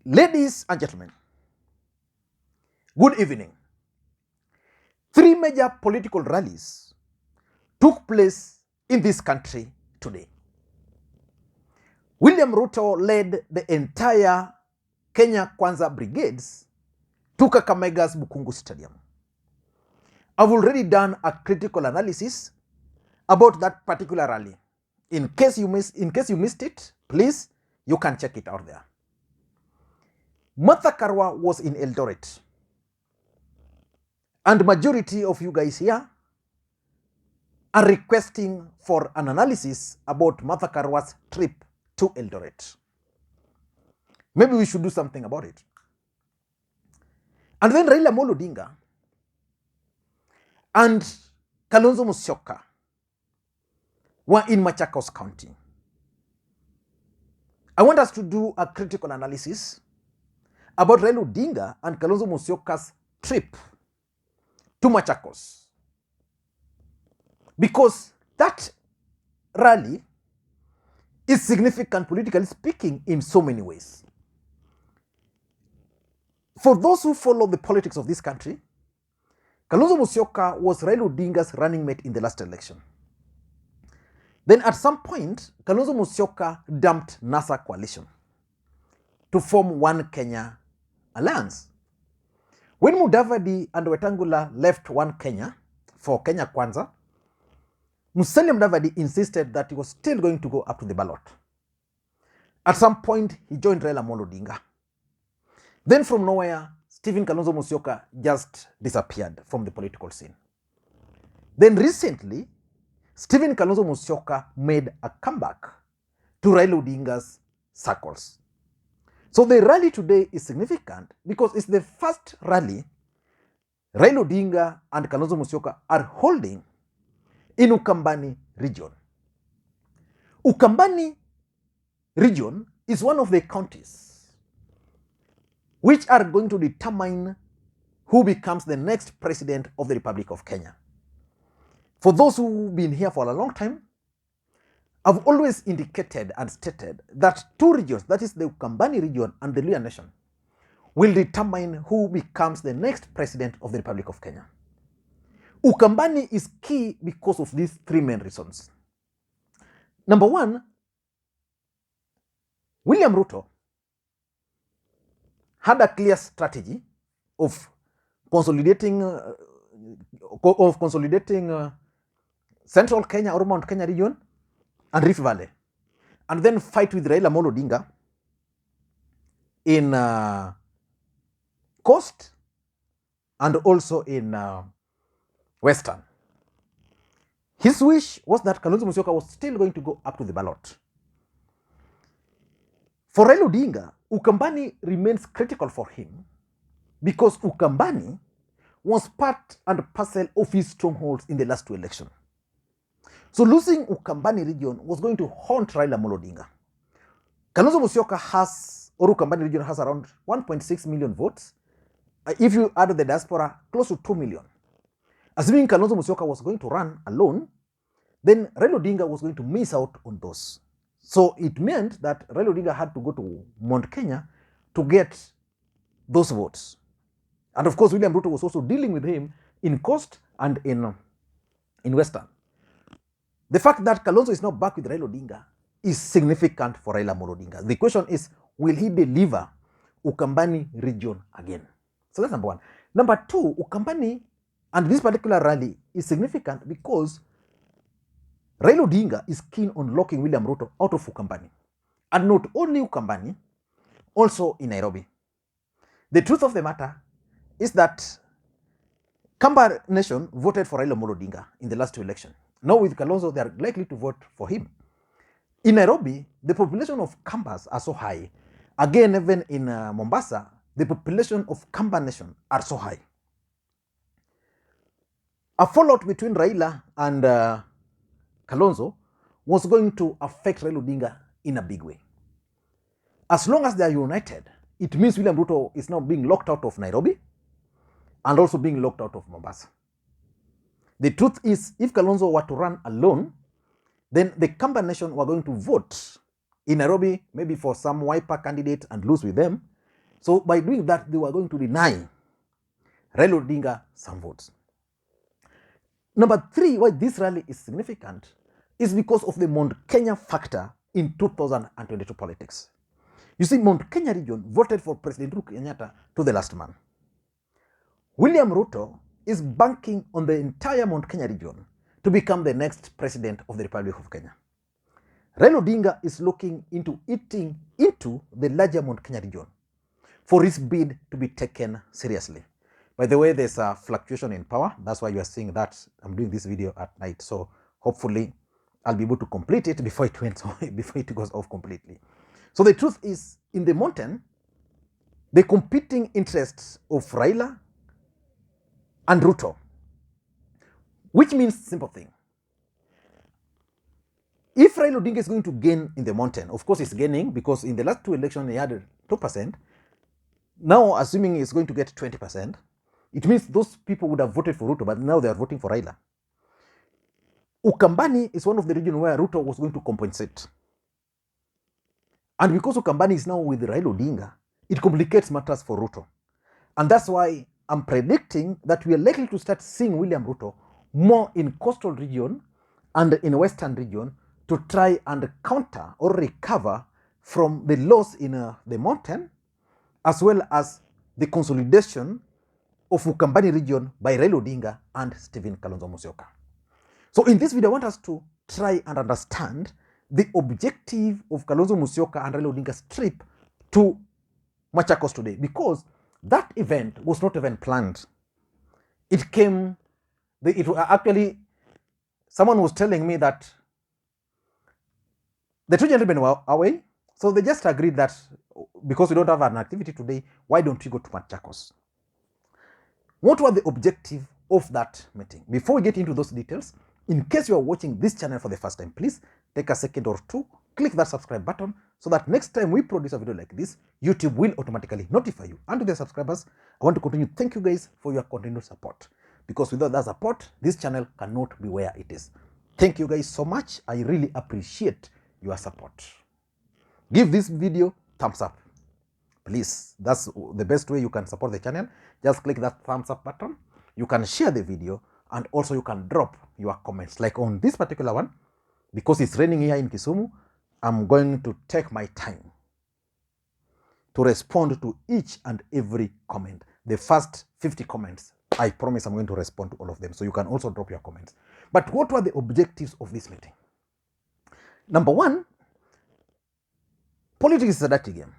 Ladies and gentlemen, good evening. 3 major political rallies took place in this country today. William Ruto led the entire Kenya Kwanza brigades to Kakamega's Bukungu Stadium. I've already done a critical analysis about that particular rally. In case you missed it, please, you can check it out there. Martha Karua was in Eldoret. And majority of you guys here are requesting for an analysis about Martha Karua's trip to Eldoret. Maybe we should do something about it. And then Raila Odinga and Kalonzo Musyoka were in Machakos County. I want us to do a critical analysis about Raila Odinga and Kalonzo Musyoka's trip to Machakos. Because that rally is significant, politically speaking, in so many ways. For those who follow the politics of this country, Kalonzo Musyoka was Raila Odinga's running mate in the last election. Then at some point, Kalonzo Musyoka dumped NASA coalition to form One Kenya Alliance. When Mudavadi and Wetangula left One Kenya for Kenya Kwanza, Musalia Mudavadi insisted that he was still going to go up to the ballot. At some point, he joined Raila Odinga. Then from nowhere, Stephen Kalonzo Musyoka just disappeared from the political scene. Then recently, Stephen Kalonzo Musyoka made a comeback to Raila Odinga's circles. So the rally today is significant because it's the first rally Raila Odinga and Kalonzo Musyoka are holding in Ukambani region. Ukambani region is one of the counties which are going to determine who becomes the next president of the Republic of Kenya. For those who've been here for a long time, I've always indicated and stated that two regions, that is the Ukambani region and the Luhya nation, will determine who becomes the next president of the Republic of Kenya. Ukambani is key because of these three main reasons. Number one, William Ruto had a clear strategy of consolidating Central Kenya or Mount Kenya region and Rift Valley, and then fight with Raila Odinga in Coast and also in Western. His wish was that Kalonzo Musyoka was still going to go up to the ballot. For Raila Odinga, Ukambani remains critical for him because Ukambani was part and parcel of his strongholds in the last two elections. So losing Ukambani region was going to haunt Raila Odinga. Kalonzo Musyoka has, or Ukambani region has around 1.6 million votes. If you add the diaspora, close to 2 million. Assuming Kalonzo Musyoka was going to run alone, then Raila Odinga was going to miss out on those. So it meant that Raila Odinga had to go to Mount Kenya to get those votes. And of course, William Ruto was also dealing with him in Coast and in Western. The fact that Kalonzo is not back with Raila Odinga is significant for Raila Odinga. The question is, will he deliver Ukambani region again? So that's number one. Number two, Ukambani and this particular rally is significant because Raila Odinga is keen on locking William Ruto out of Ukambani. And not only Ukambani, also in Nairobi. The truth of the matter is that Kamba Nation voted for Raila Odinga in the last two elections. Now with Kalonzo, they are likely to vote for him. In Nairobi, the population of Kambas are so high. Again, even in Mombasa, the population of Kamba Nation are so high. A fallout between Raila and Kalonzo was going to affect Raila Odinga in a big way. As long as they are united, it means William Ruto is now being locked out of Nairobi and also being locked out of Mombasa. The truth is, if Kalonzo were to run alone, then the Kamba Nation were going to vote in Nairobi, maybe for some Wiper candidate and lose with them. So by doing that, they were going to deny Raila Odinga some votes. Number 3, why this rally is significant is because of the Mount Kenya factor in 2022 politics. You see, Mount Kenya region voted for President Uhuru Kenyatta to the last man. William Ruto is banking on the entire Mount Kenya region to become the next president of the Republic of Kenya. Raila Odinga is looking into eating into the larger Mount Kenya region for his bid to be taken seriously. By the way, there's a fluctuation in power. That's why you are seeing that I'm doing this video at night. So hopefully I'll be able to complete it before it goes off completely. So the truth is, in the mountain, the competing interests of Raila and Ruto, which means simple thing. If Raila Odinga is going to gain in the mountain, of course he's gaining because in the last 2 elections he had 2%. Now, assuming he's going to get 20%, it means those people would have voted for Ruto, but now they are voting for Raila. Ukambani is one of the regions where Ruto was going to compensate. And because Ukambani is now with Raila Odinga, it complicates matters for Ruto. And that's why I'm predicting that we are likely to start seeing William Ruto more in coastal region and in western region to try and counter or recover from the loss in the mountain, as well as the consolidation of Ukambani region by Raila Odinga and Stephen Kalonzo Musyoka. So in this video, I want us to try and understand the objective of Kalonzo Musyoka and Raila Odinga's trip to Machakos today, because that event was not even planned. It came, actually, someone was telling me that the two gentlemen were away, so they just agreed that because we don't have an activity today, why don't we go to Machakos? What were the objective of that meeting? Before we get into those details, in case you are watching this channel for the first time, please take a second or two, click that subscribe button so that next time we produce a video like this, YouTube will automatically notify you. And to the subscribers, I want to continue. Thank you guys for your continued support, because without that support, this channel cannot be where it is. Thank you guys so much. I really appreciate your support. Give this video thumbs up, please. That's the best way you can support the channel. Just click that thumbs up button. You can share the video, and also you can drop your comments. Like on this particular one, because it's raining here in Kisumu, I'm going to take my time to respond to each and every comment. The first 50 comments, I promise I'm going to respond to all of them. So you can also drop your comments. But what were the objectives of this meeting? Number 1, politics is a dirty game.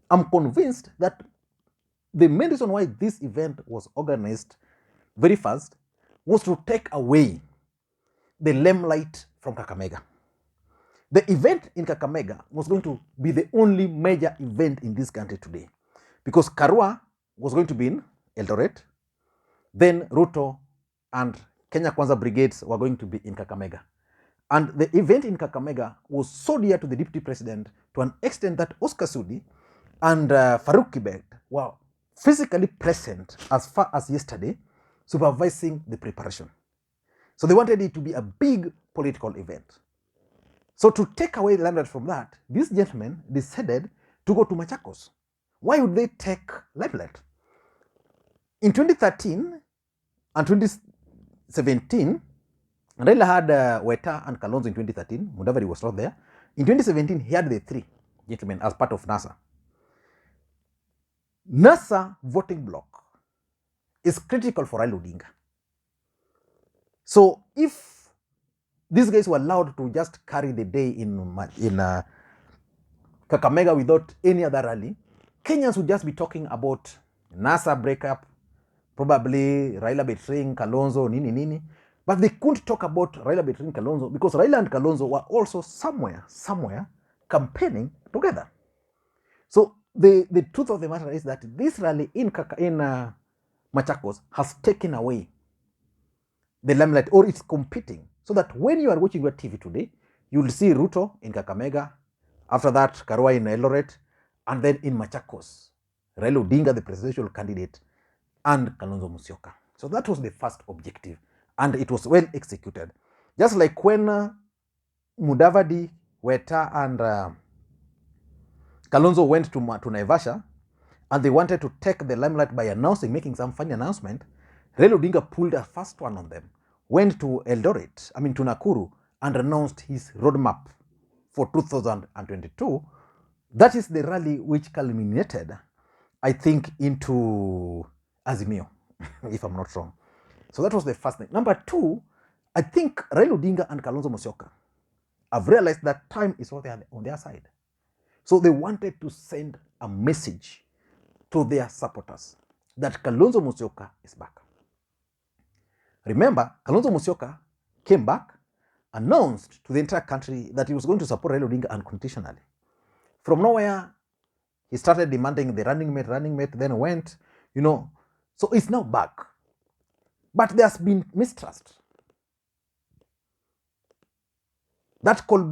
I'm convinced that the main reason why this event was organized very fast was to take away the limelight from Kakamega. The event in Kakamega was going to be the only major event in this country today, because Karua was going to be in Eldoret, then Ruto and Kenya Kwanza brigades were going to be in Kakamega. And the event in Kakamega was so dear to the deputy president to an extent that Oscar Sudi and Farouk Kibet were physically present as far as yesterday, supervising the preparation. So they wanted it to be a big political event. So to take away the limelight from that, these gentlemen decided to go to Machakos. Why would they take limelight? In 2013 and 2017, Raila had Weta and Kalonzo in 2013. Mudavadi was not there. In 2017, he had the 3 gentlemen as part of NASA. NASA voting block is critical for Raila Odinga. So if these guys were allowed to just carry the day in Kakamega without any other rally, Kenyans would just be talking about NASA breakup, probably Raila betraying Kalonzo, nini. But they couldn't talk about Raila betraying Kalonzo because Raila and Kalonzo were also somewhere campaigning together. So the truth of the matter is that this rally in Machakos has taken away the limelight, or it's competing, so that when you are watching your TV today, you will see Ruto in Kakamega, after that Karua in Eldoret, and then in Machakos, Raila Odinga, the presidential candidate, and Kalonzo Musyoka. So that was the first objective, and it was well executed. Just like when Mudavadi, Weta, and Kalonzo went to Naivasha, and they wanted to take the limelight by making some funny announcement, Raila Odinga pulled a first one on them, went to to Nakuru, and announced his roadmap for 2022. That is the rally which culminated, I think, into Azimio, if I'm not wrong. So that was the first thing. Number two, I think Raila Odinga and Kalonzo Musyoka have realized that time is on their side. So they wanted to send a message to their supporters that Kalonzo Musyoka is back. Remember, Kalonzo Musyoka came back, announced to the entire country that he was going to support Raila Odinga unconditionally. From nowhere, he started demanding the running mate, then went, so it's now back. But there's been mistrust. That cold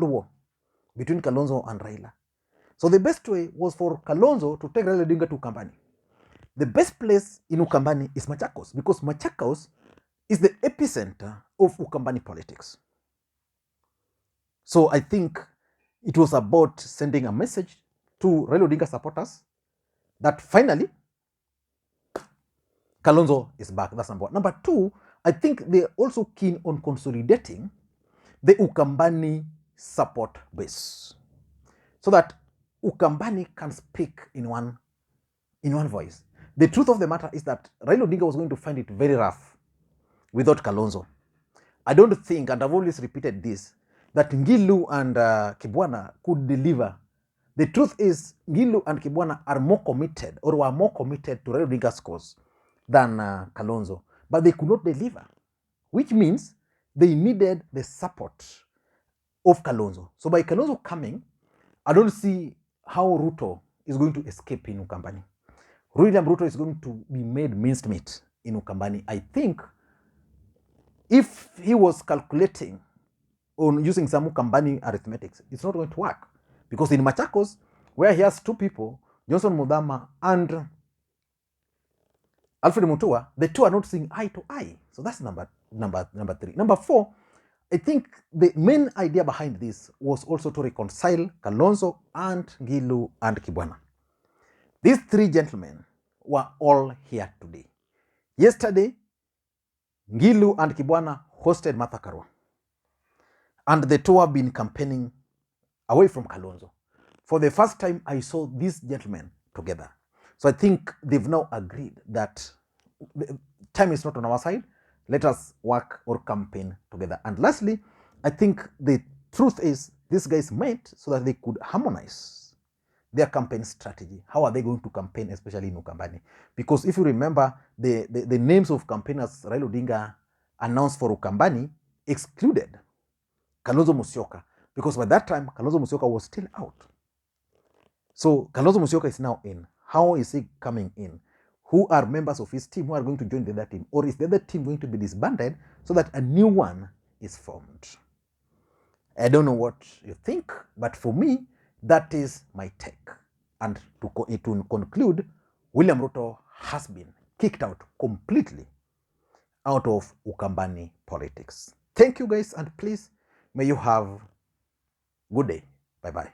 war between Kalonzo and Raila. So the best way was for Kalonzo to take Raila Odinga to Ukambani. The best place in Ukambani is Machakos, because Machakos is the epicenter of Ukambani politics. So I think it was about sending a message to Raila Odinga supporters that finally Kalonzo is back. That's number one. Number two, I think they're also keen on consolidating the Ukambani support base so that Ukambani can speak in one voice. The truth of the matter is that Raila Odinga was going to find it very rough without Kalonzo. I don't think, and I've always repeated this, that Ngilu and Kibwana could deliver. The truth is, Ngilu and Kibwana are more committed, or were more committed to Raila Odinga's cause than Kalonzo. But they could not deliver, which means they needed the support of Kalonzo. So by Kalonzo coming, I don't see how Ruto is going to escape in Ukambani. William Ruto is going to be made minced meat in Ukambani. I think if he was calculating on using some Ukambani arithmetics, it's not going to work. Because in Machakos, where he has two people, Johnson Mudhama and Alfred Mutua, the two are not seeing eye to eye. So that's number three. Number four, I think the main idea behind this was also to reconcile Kalonzo and Ngilu and Kibwana. These three gentlemen were all here today. Yesterday, Ngilu and Kibwana hosted Martha Karua. And the two have been campaigning away from Kalonzo. For the first time, I saw these gentlemen together. So I think they've now agreed that time is not on our side. Let us work or campaign together. And lastly, I think the truth is these guys met so that they could harmonize their campaign strategy. How are they going to campaign, especially in Ukambani? Because if you remember, the names of campaigners Raila Odinga announced for Ukambani excluded Kalonzo Musyoka, because by that time, Kalonzo Musyoka was still out. So Kalonzo Musyoka is now in. How is he coming in? Who are members of his team who are going to join the other team? Or is the other team going to be disbanded so that a new one is formed? I don't know what you think, but for me, that is my take. And to conclude, William Ruto has been kicked out completely out of Ukambani politics. Thank you guys, and please, may you have a good day. Bye-bye.